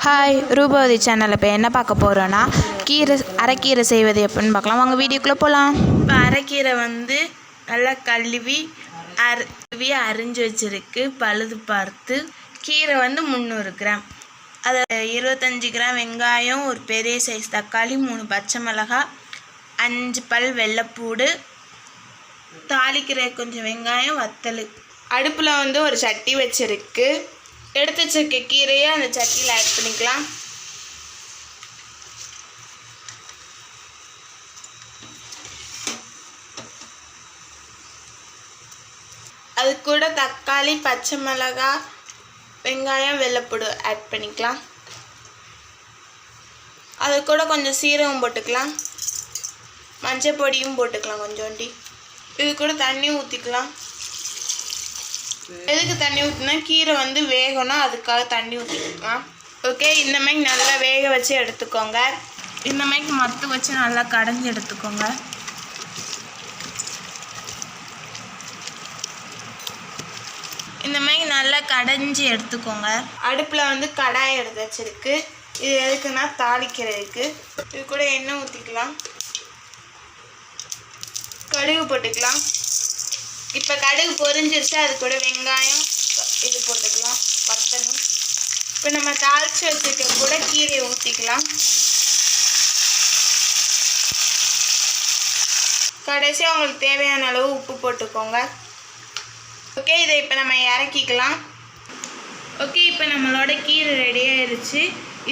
Hi Rupavati சேனலில் இப்போ என்ன பார்க்க போகிறோன்னா அரைக்கீரை செய்வது எப்படின்னு பார்க்கலாம். வாங்க வீடியோக்குள்ளே போகலாம். இப்போ அரைக்கீரை நல்லா கழுவி அரிஞ்சு வச்சுருக்கு. பழுது பார்த்து கீரை 300 கிராம், அதை 25 கிராம் வெங்காயம், ஒரு பெரிய சைஸ் தக்காளி, 3 பச்சை மிளகாய், 5 பல் வெள்ளைப்பூடு, தாளிக்கிற கொஞ்சம் வெங்காயம், வத்தல். அடுப்பில் ஒரு சட்டி வச்சுருக்கு. எடுத்து வச்சிருக்க கீரையை அந்த சட்டியில் ஆட் பண்ணிக்கலாம். அது கூட தக்காளி, பச்சை மிளகாய், வெங்காயம், வெள்ளைப்பூடு ஆட் பண்ணிக்கலாம். அது கூட கொஞ்சம் சீரகம் போட்டுக்கலாம், மஞ்சள் பொடியும் போட்டுக்கலாம் கொஞ்சோண்டி. இது கூட தண்ணி ஊற்றிக்கலாம். எதுக்கு தண்ணி ஊற்றினா கீரை வேகணும், அதுக்காக தண்ணி ஊற்றிக்கலாம். ஓகே, இந்த மாதிரி நல்லா வேக வச்சு எடுத்துக்கோங்க. இந்த மாதிரி மத்து வச்சு நல்லா கடைஞ்சி எடுத்துக்கோங்க. இந்த மாதிரி நல்லா கடைஞ்சி எடுத்துக்கோங்க. அடுப்பில் கடாய் எடுத்து வச்சிருக்கு. இது எதுக்குன்னா தாளிக்கிறதுக்கு. இது கூட எண்ணெய் ஊற்றிக்கலாம், கடுகு போட்டுக்கலாம். இப்போ கடுகு பொரிஞ்சிருச்சு. அது கூட வெங்காயம் இது போட்டுக்கலாம், வத்தலும். இப்போ நம்ம தாளித்து வச்சுருக்க கூட கீரையை ஊற்றிக்கலாம். கடைசியாக உங்களுக்கு தேவையான அளவு உப்பு போட்டுக்கோங்க. ஓகே, இதை இப்போ நம்ம இறக்கிக்கலாம். ஓகே, இப்போ நம்மளோட கீரை ரெடி ஆயிடுச்சு.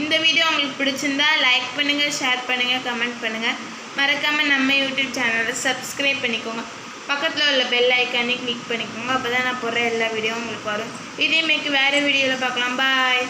இந்த வீடியோ உங்களுக்கு பிடிச்சிருந்தா லைக் பண்ணுங்கள், ஷேர் பண்ணுங்கள், கமெண்ட் பண்ணுங்கள். மறக்காமல் நம்ம யூடியூப் சேனலை சப்ஸ்கிரைப் பண்ணிக்கோங்க. பக்கத்தில் உள்ள பெல் ஐக்கானே கிளிக் பண்ணிக்கோங்க. அப்போ தான் நான் போடுற எல்லா வீடியோவும் உங்களுக்கு வரும். இதே மாதிரி வேறு வீடியோவில் பார்க்கலாம். பாய்.